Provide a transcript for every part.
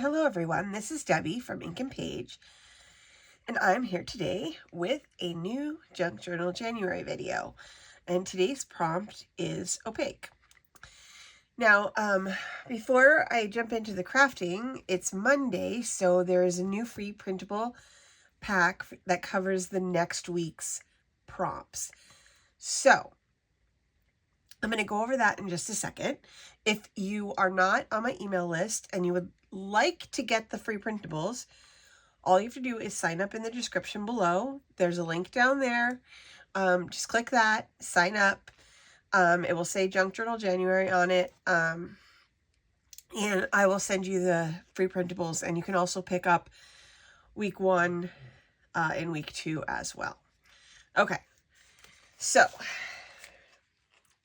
Hello everyone, this is Debbie from Ink and Page, and I'm here today with a new Junk Journal January video, and today's prompt is opaque. Now, before I jump into the crafting, it's Monday, so there is a new free printable pack that covers the next week's prompts. So, I'm going to go over that in just a second. If you are not on my email list and you would like to get the free printables, all you have to do is sign up in the description below. There's a link down there. Just click that, sign up. It will say Junk Journal January on it. And I will send you the free printables, and you can also pick up week 1 and week 2 as well. Okay, so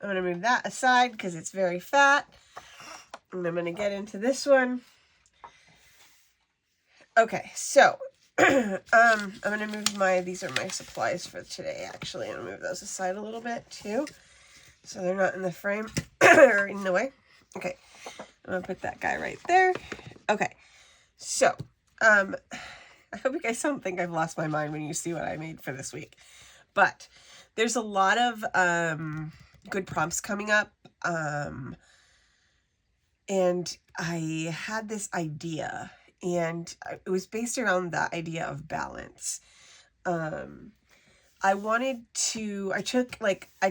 I'm going to move that aside because it's very fat. And I'm going to get into this one. Okay, so I'm going to move these are my supplies for today, actually. I'm going to move those aside a little bit, too, so they're not in the frame or in the way. Okay, I'm going to put that guy right there. Okay, so I hope you guys don't think I've lost my mind when you see what I made for this week. But there's a lot of good prompts coming up, and I had this idea, and it was based around the idea of balance. I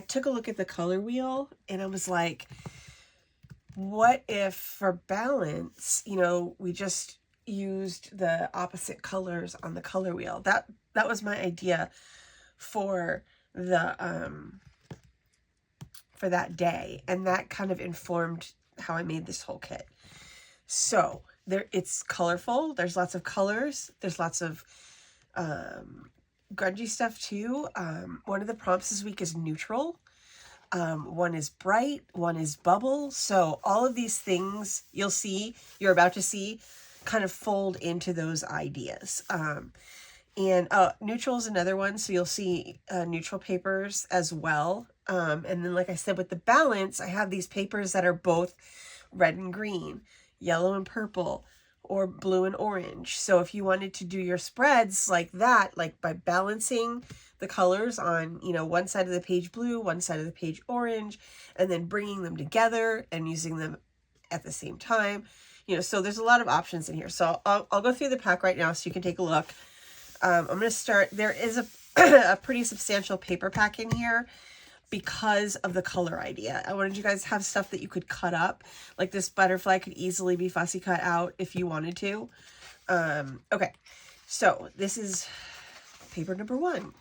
took a look at the color wheel, and I was like, what if for balance, we just used the opposite colors on the color wheel? That was my idea for the for that day, and that kind of informed how I made this whole kit. So it's colorful. There's lots of colors. There's lots of grungy stuff too. One of the prompts this week is neutral. One is bright. One is bubble. So all of these things you're about to see kind of fold into those ideas. And neutral is another one. So you'll see neutral papers as well. And then, like I said, with the balance, I have these papers that are both red and green, yellow and purple, or blue and orange. So if you wanted to do your spreads like that, like by balancing the colors on, one side of the page blue, one side of the page orange, and then bringing them together and using them at the same time, so there's a lot of options in here. So I'll go through the pack right now so you can take a look. I'm going to start. There is a pretty substantial paper pack in here because of the color idea. I wanted you guys to have stuff that you could cut up. Like this butterfly could easily be fussy cut out if you wanted to. Okay, so this is paper number 1.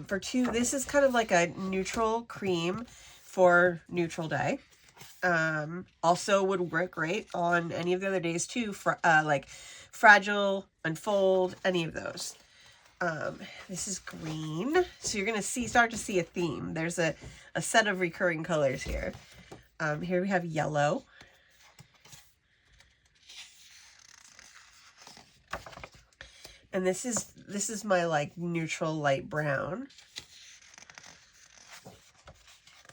For 2, this is kind of like a neutral cream for neutral day. Also would work great on any of the other days too, for like fragile, unfold, any of those. This is green. So you're going to start to see a theme. There's a set of recurring colors here. Here we have yellow. And this is my like neutral light brown.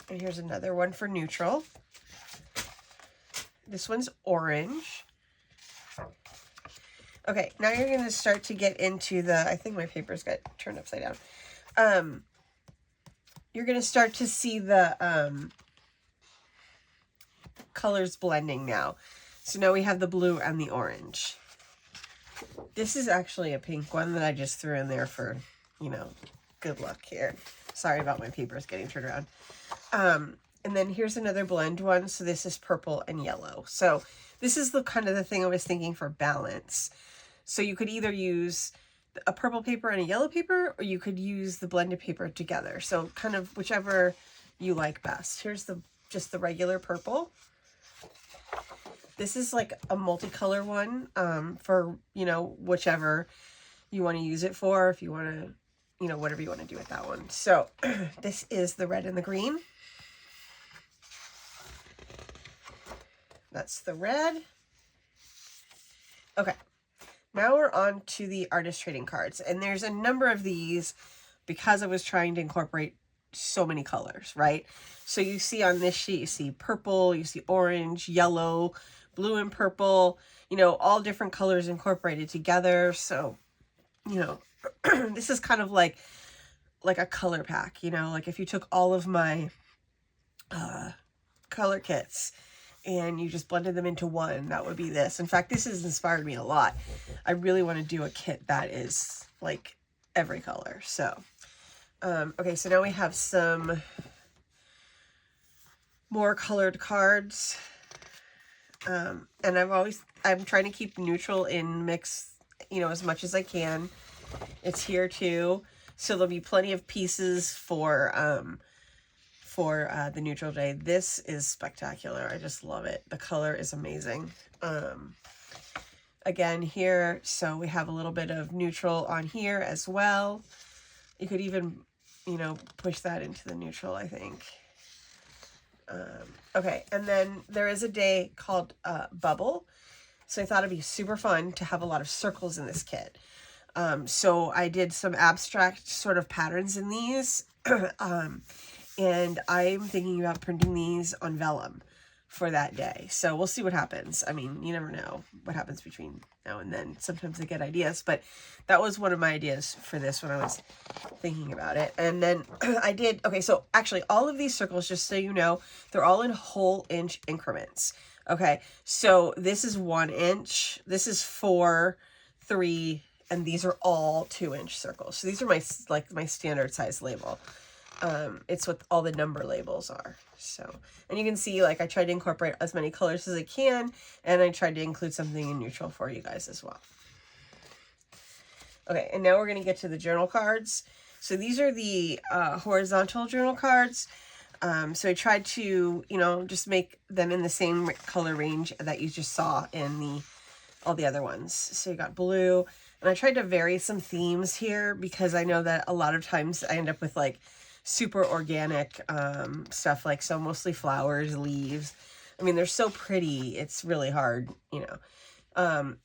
And here's another one for neutral. This one's orange. Okay, now you're going to start to get into I think my papers got turned upside down. You're going to start to see the colors blending now. So now we have the blue and the orange. This is actually a pink one that I just threw in there for, good luck here. Sorry about my papers getting turned around. And then here's another blend one. So this is purple and yellow. So this is the kind of the thing I was thinking for balance. So you could either use a purple paper and a yellow paper, or you could use the blended paper together. So kind of whichever you like best. Here's just the regular purple. This is like a multicolor one for, whichever you want to use it for. If you want to, whatever you want to do with that one. So this is the red and the green. That's the red. Okay. Now we're on to the artist trading cards, and there's a number of these because I was trying to incorporate so many colors, right? So you see on this sheet, you see purple, you see orange, yellow, blue and purple, you know, all different colors incorporated together. So, you know, this is kind of like a color pack, you know, like if you took all of my color kits and you just blended them into one, that would be this. In fact, this has inspired me a lot. I really want to do a kit that is like every color. So, okay, so now we have some more colored cards. And I'm trying to keep neutral in mix, you know, as much as I can. It's here too. So there'll be plenty of pieces for the neutral day. This is spectacular. I just love it. The color is amazing. Again here, so we have a little bit of neutral on here as well. You could even, you know, push that into the neutral, I think. Okay, and then there is a day called Bubble. So I thought it'd be super fun to have a lot of circles in this kit. So I did some abstract sort of patterns in these. And I'm thinking about printing these on vellum for that day. So we'll see what happens. I mean, you never know what happens between now and then. Sometimes I get ideas, but that was one of my ideas for this when I was thinking about it. And then I did, okay, so actually all of these circles, just so you know, they're all in whole inch increments. Okay, so this is 1 inch, this is 4, 3, and these are all 2-inch circles. So these are my standard size label. It's what all the number labels are. So, and you can see, like, I tried to incorporate as many colors as I can, and I tried to include something in neutral for you guys as well. Okay, and now we're going to get to the journal cards. So these are the horizontal journal cards. So I tried to, you know, just make them in the same color range that you just saw in all the other ones. So you got blue, and I tried to vary some themes here because I know that a lot of times I end up with like super organic stuff, like, so mostly flowers, leaves. I mean, they're so pretty, it's really hard, you know.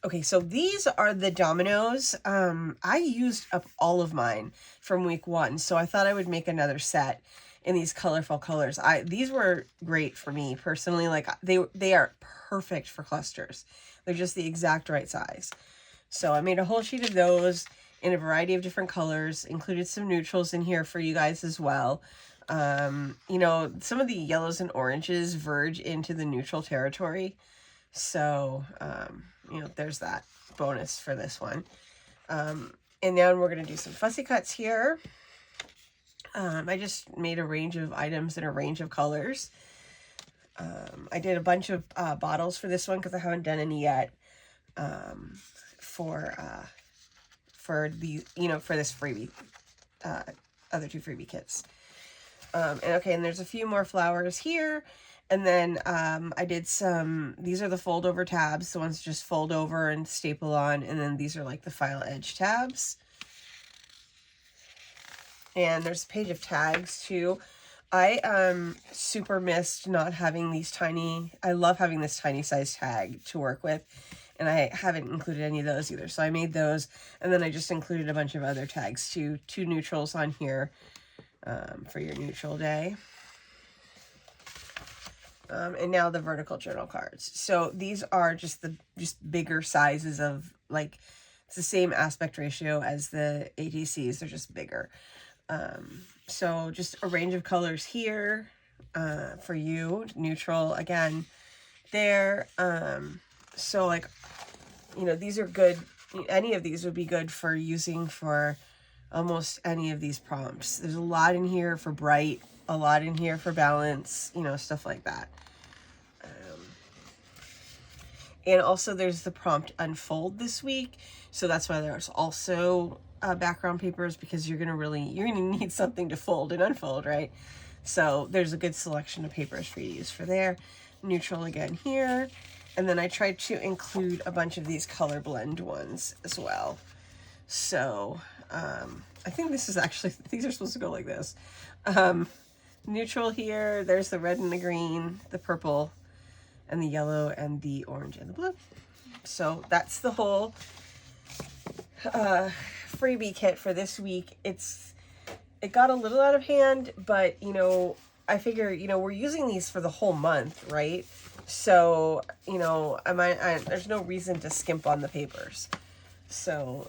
Okay, so these are the dominoes. I used up all of mine from week 1, so I thought I would make another set in these colorful colors. These were great for me personally. Like, they are perfect for clusters. They're just the exact right size. So I made a whole sheet of those in a variety of different colors, included some neutrals in here for you guys as well. You know, some of the yellows and oranges verge into the neutral territory. So, you know, there's that bonus for this one. And then we're going to do some fussy cuts here. I just made a range of items in a range of colors. I did a bunch of bottles for this one because I haven't done any yet. For the, you know, for this freebie, other 2 freebie kits. And okay, and there's a few more flowers here. And then I did some, these are the fold over tabs, the ones just fold over and staple on. And then these are like the file edge tabs. And there's a page of tags too. I super missed not having these tiny, I love having this tiny size tag to work with. And I haven't included any of those either. So I made those. And then I just included a bunch of other tags too. 2 neutrals on here for your neutral day. And now the vertical journal cards. So these are just bigger sizes of, like, it's the same aspect ratio as the ATCs. They're just bigger. So just a range of colors here for you. Neutral again there. So, like, you know, these are good. Any of these would be good for using for almost any of these prompts. There's a lot in here for bright, a lot in here for balance, you know, stuff like that. And also there's the prompt unfold this week. So that's why there's also background papers, because you're gonna need something to fold and unfold, right? So there's a good selection of papers for you to use for there. Neutral again here. And then I tried to include a bunch of these color blend ones as well. So I think this is actually, these are supposed to go like this. Neutral here, there's the red and the green, the purple and the yellow and the orange and the blue. So that's the whole freebie kit for this week. It got a little out of hand, but, you know, I figure, you know, we're using these for the whole month, right? So, you know, there's no reason to skimp on the papers. So,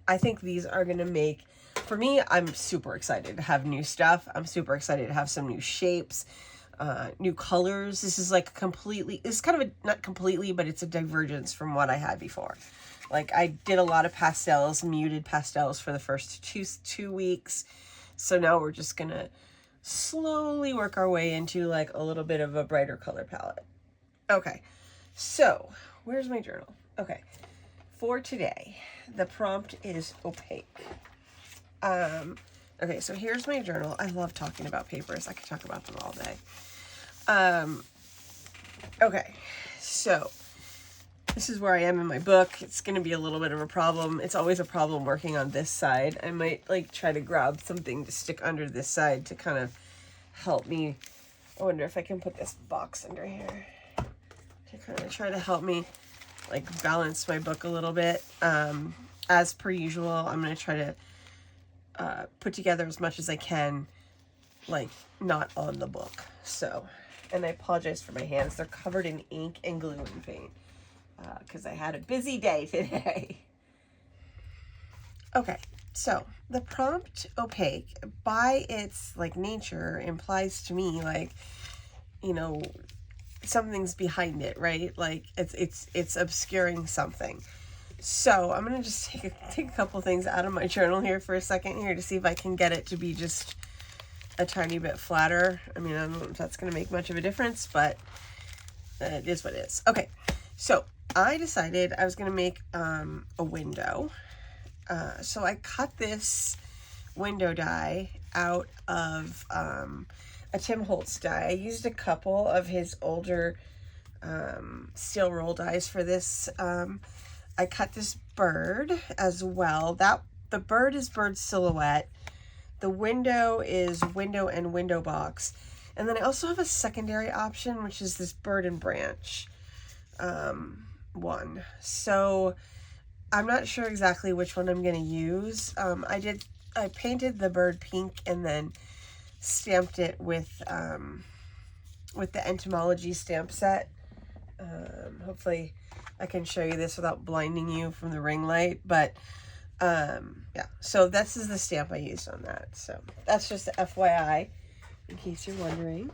I think these are going to make, for me, I'm super excited to have new stuff. I'm super excited to have some new shapes, new colors. This is like completely, it's kind of a, not completely, but it's a divergence from what I had before. Like I did a lot of pastels, muted pastels for the first two weeks. So now we're just going to slowly work our way into like a little bit of a brighter color palette. Okay, so where's my journal? Okay, for today, the prompt is opaque. Okay, so here's my journal. I love talking about papers. I could talk about them all day. Okay, so this is where I am in my book. It's going to be a little bit of a problem. It's always a problem working on this side. I might like try to grab something to stick under this side to kind of help me. I wonder if I can put this box under here to kind of try to help me like balance my book a little bit. As per usual, I'm going to try to put together as much as I can, like not on the book. So, and I apologize for my hands. They're covered in ink and glue and paint because I had a busy day today. Okay, so the prompt opaque by its like nature implies to me like, you know, something's behind it, right? Like it's obscuring something. So I'm gonna just take a couple things out of my journal here for a second here to see if I can get it to be just a tiny bit flatter. I mean, I don't know if that's gonna make much of a difference, but it is what it is. Okay, so I decided I was gonna make a window. So I cut this window die out of a Tim Holtz die. I used a couple of his older steel roll dies for this. I cut this bird as well. The bird is bird silhouette. The window is window and window box. And then I also have a secondary option, which is this bird and branch one. So I'm not sure exactly which one I'm going to use. I painted the bird pink and then stamped it with the entomology stamp set. Hopefully I can show you this without blinding you from the ring light, but yeah, so this is the stamp I used on that. So that's just FYI in case you're wondering.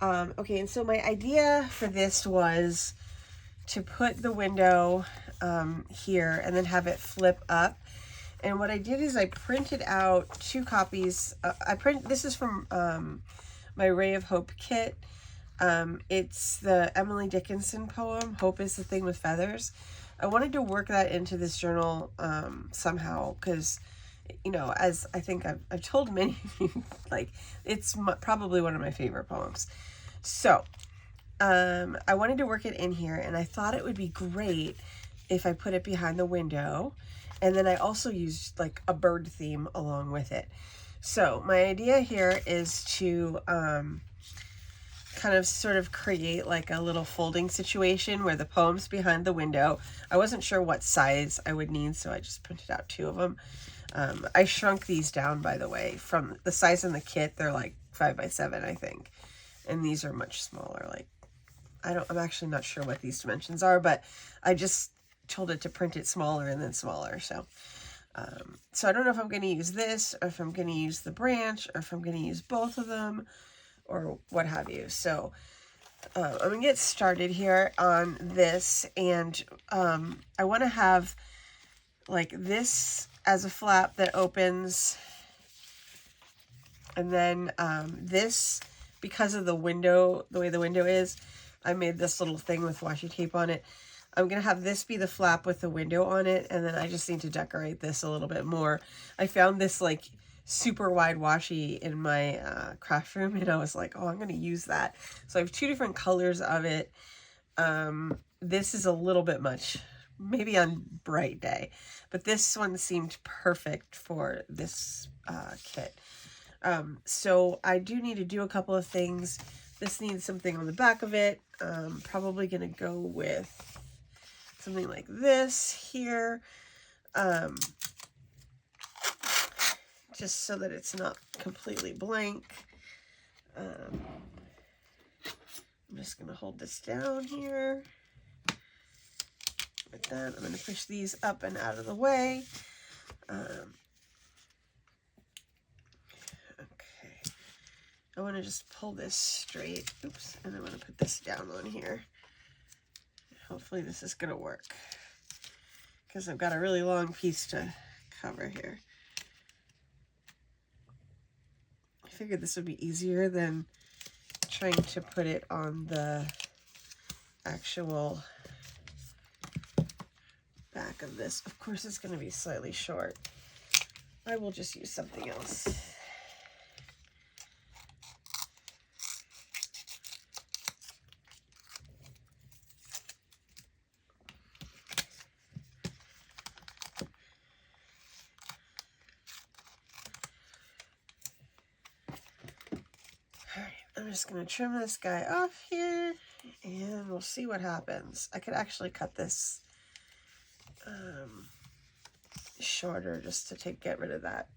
Okay, and so my idea for this was to put the window here and then have it flip up. And what I did is I printed out 2 copies. This is from my Ray of Hope kit. It's the Emily Dickinson poem, Hope is the Thing with Feathers. I wanted to work that into this journal somehow because, you know, as I think I've told many of you, like, it's probably one of my favorite poems. So I wanted to work it in here, and I thought it would be great if I put it behind the window. And then I also used like a bird theme along with it. So my idea here is to kind of sort of create like a little folding situation where the poem's behind the window. I wasn't sure what size I would need, so I just printed out 2 of them. I shrunk these down, by the way, from the size in the kit. They're like 5x7, I think. And these are much smaller. Like, I'm actually not sure what these dimensions are, but I just told it to print it smaller and then smaller. So so I don't know if I'm going to use this or if I'm going to use the branch or if I'm going to use both of them or what have you. So I'm going to get started here on this, and I want to have like this as a flap that opens, and then this, because of the window, the way the window is, I made this little thing with washi tape on it. I'm going to have this be the flap with the window on it, and then I just need to decorate this a little bit more. I found this like super wide washi in my craft room, and I was like, oh, I'm going to use that. So I have 2 different colors of it. This is a little bit much, maybe on bright day, but this one seemed perfect for this kit. So I do need to do a couple of things. This needs something on the back of it. Probably going to go with something like this here, just so that it's not completely blank. I'm just going to hold this down here. Like that. I'm going to push these up and out of the way. Okay. I want to just pull this straight. Oops. And I'm going to put this down on here. Hopefully this is going to work, because I've got a really long piece to cover here. I figured this would be easier than trying to put it on the actual back of this. Of course, it's going to be slightly short. I will just use something else. Alright, I'm just going to trim this guy off here, and we'll see what happens. I could actually cut this shorter just to get rid of that.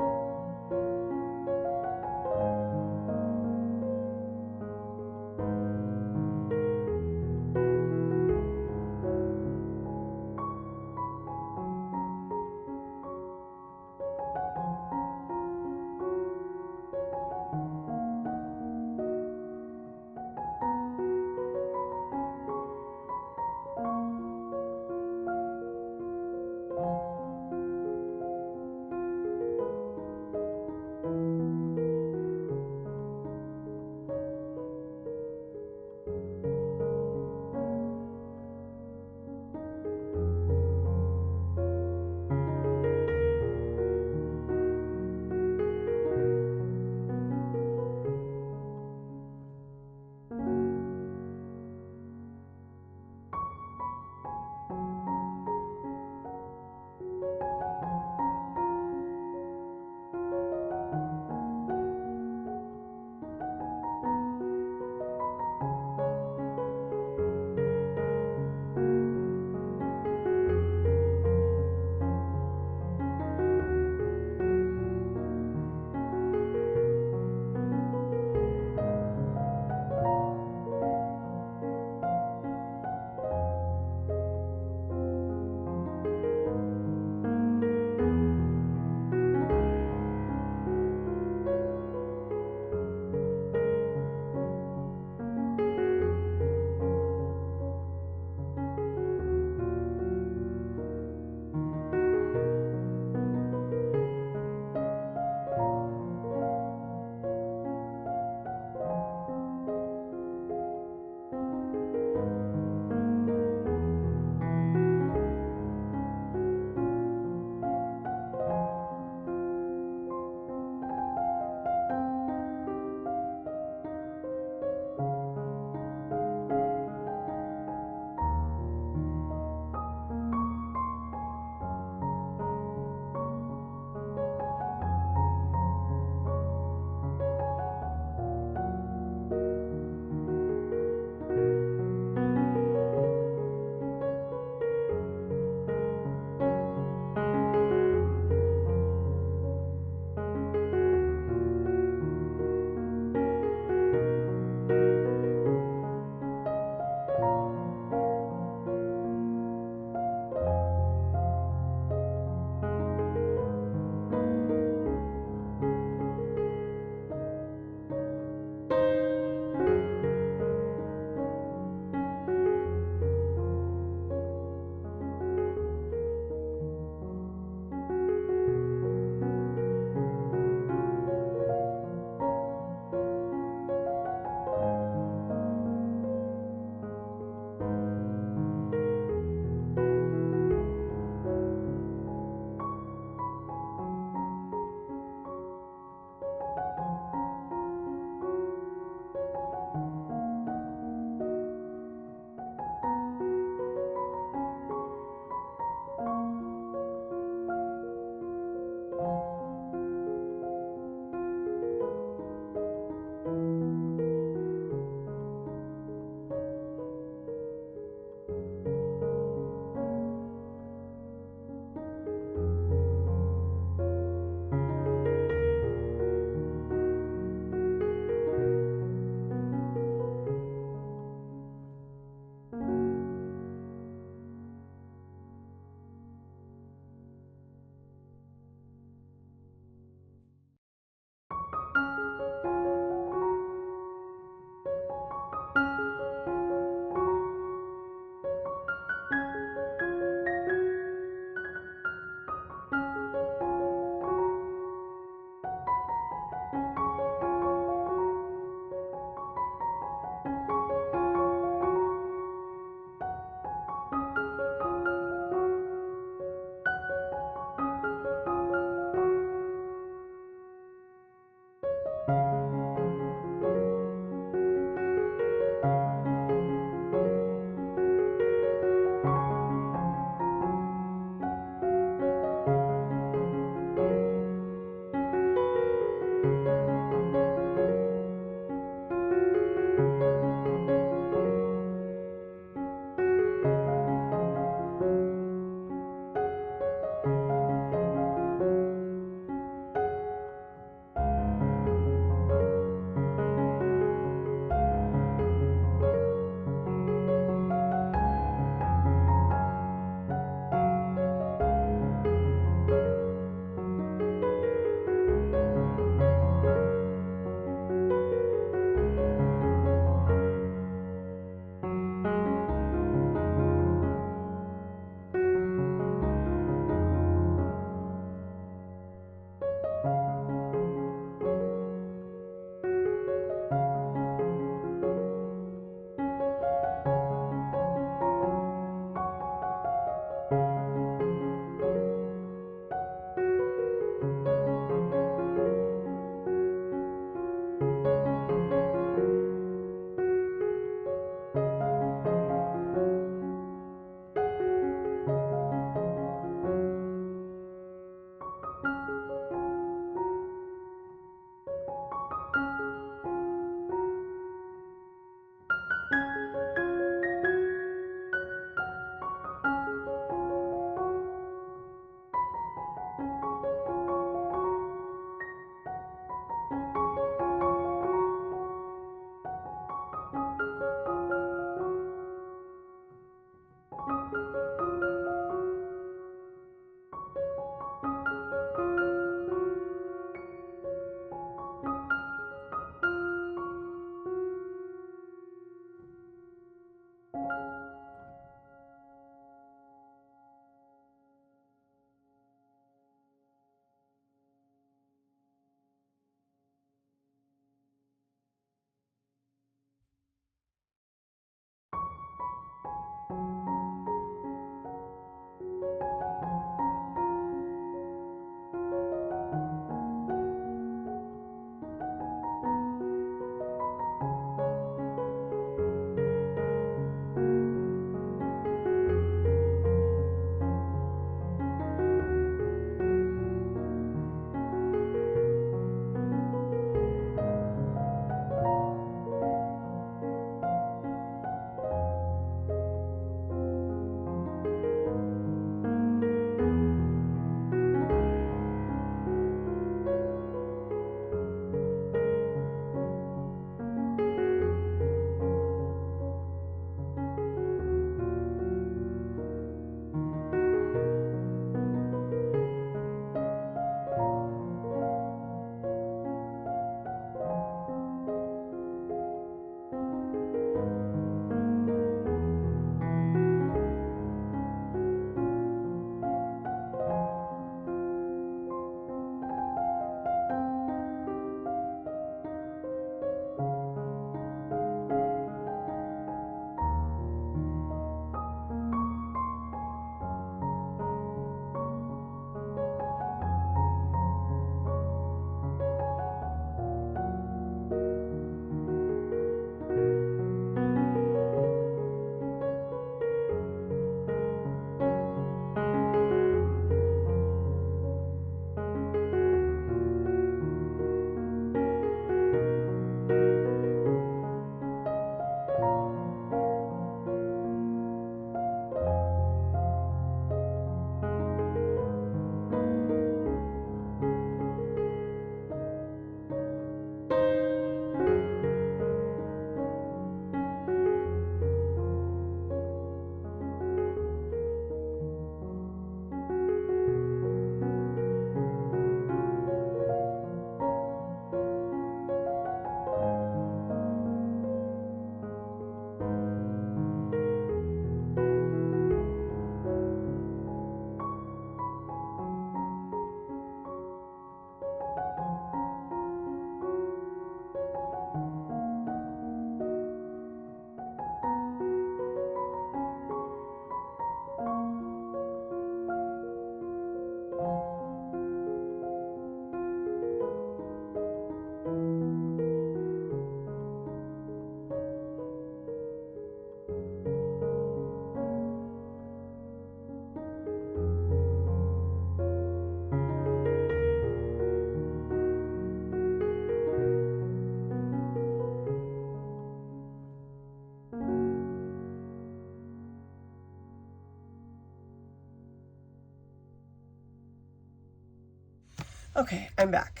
Okay, I'm back.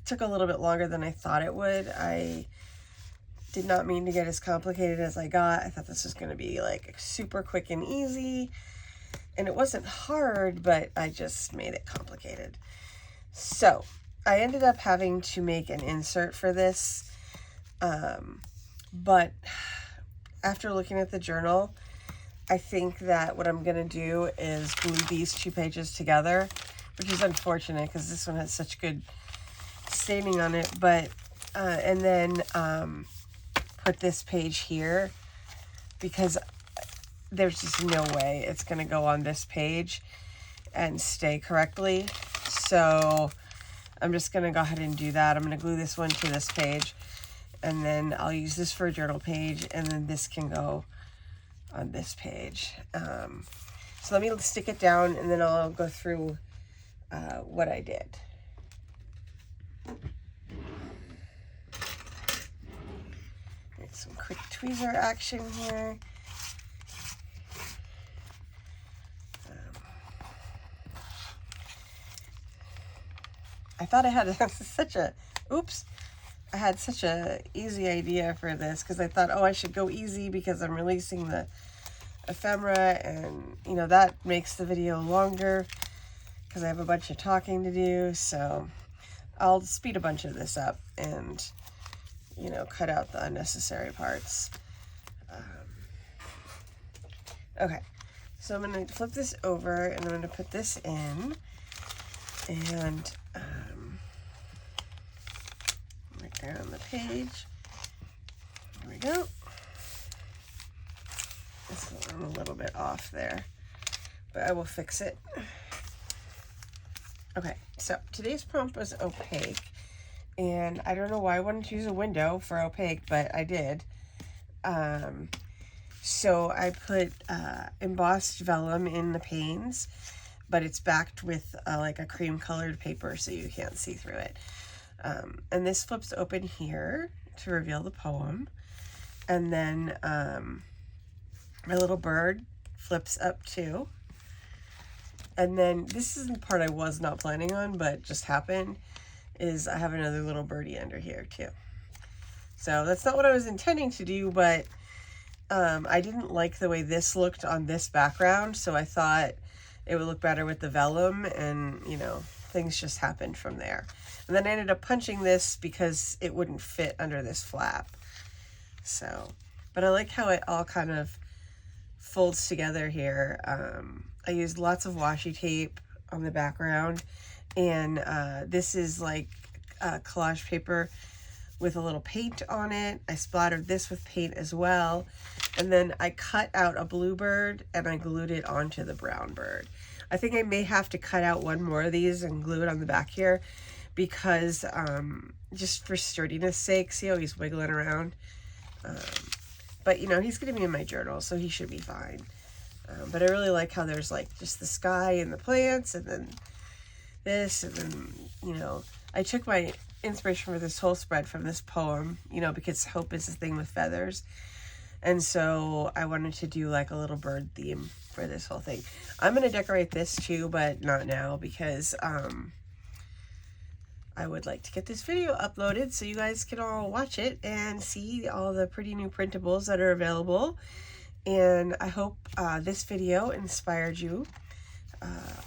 Took a little bit longer than I thought it would. I did not mean to get as complicated as I got. I thought this was going to be like super quick and easy, and it wasn't hard, but I just made it complicated. So I ended up having to make an insert for this, but after looking at the journal, I think that what I'm going to do is glue these two pages together, which is unfortunate because this one has such good staining on it, but and then put this page here, because there's just no way it's going to go on this page and stay correctly. So I'm just going to go ahead and do that. I'm going to glue this one to this page, and then I'll use this for a journal page, and then this can go on this page. So let me stick it down, and then I'll go through what I did. There's some quick tweezer action here. I thought I had I had such a easy idea for this, because I thought, oh, I should go easy because I'm releasing the ephemera, and you know, that makes the video longer because I have a bunch of talking to do. So I'll speed a bunch of this up and, you know, cut out the unnecessary parts. Okay, so I'm going to flip this over, and I'm going to put this in, and right there on the page. There we go. This is a little bit off there, but I will fix it. Okay, so today's prompt was opaque, and I don't know why I wanted to use a window for opaque, but I did. So I put embossed vellum in the panes, but it's backed with like a cream colored paper so you can't see through it. And this flips open here to reveal the poem. And then my little bird flips up too. And then this is the part I was not planning on, but just happened, is I have another little birdie under here too. So that's not what I was intending to do, but I didn't like the way this looked on this background, so I thought it would look better with the vellum, and you know, things just happened from there. And then I ended up punching this because it wouldn't fit under this flap. So, but I like how it all kind of folds together here. I used lots of washi tape on the background, and this is like collage paper with a little paint on it. I splattered this with paint as well, and then I cut out a blue bird and I glued it onto the brown bird. I think I may have to cut out one more of these and glue it on the back here, because just for sturdiness sake. See how he's wiggling around? But you know, he's gonna be in my journal, so he should be fine. But I really like how there's like just the sky and the plants, and then this, and then, you know, I took my inspiration for this whole spread from this poem, you know, because hope is a thing with feathers. And so I wanted to do like a little bird theme for this whole thing. I'm going to decorate this too, but not now, because I would like to get this video uploaded so you guys can all watch it and see all the pretty new printables that are available. And I hope this video inspired you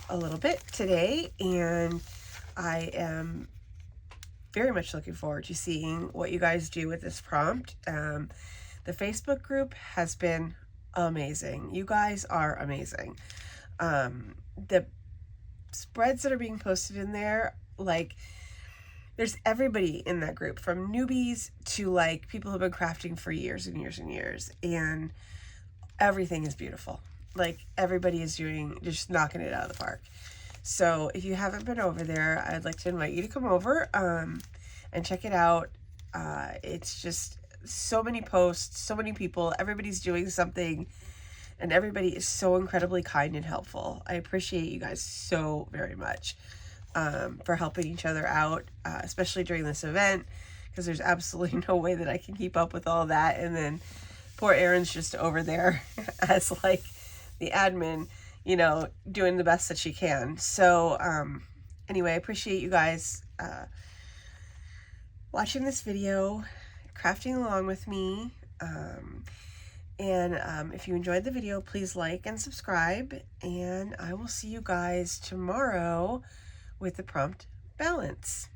a little bit today, and I am very much looking forward to seeing what you guys do with this prompt. The Facebook group has been amazing. You guys are amazing. The spreads that are being posted in there, like, there's everybody in that group, from newbies to like people who've been crafting for years and years and years, and everything is beautiful. Like, everybody is just knocking it out of the park. So if you haven't been over there, I'd like to invite you to come over and check it out. It's just so many posts, so many people, everybody's doing something, and everybody is so incredibly kind and helpful. I appreciate you guys so very much for helping each other out, especially during this event, because there's absolutely no way that I can keep up with all that. And then poor Erin's just over there as like the admin, you know, doing the best that she can. So Anyway, I appreciate you guys watching this video, crafting along with me. If you enjoyed the video, please like and subscribe, and I will see you guys tomorrow with the prompt balance.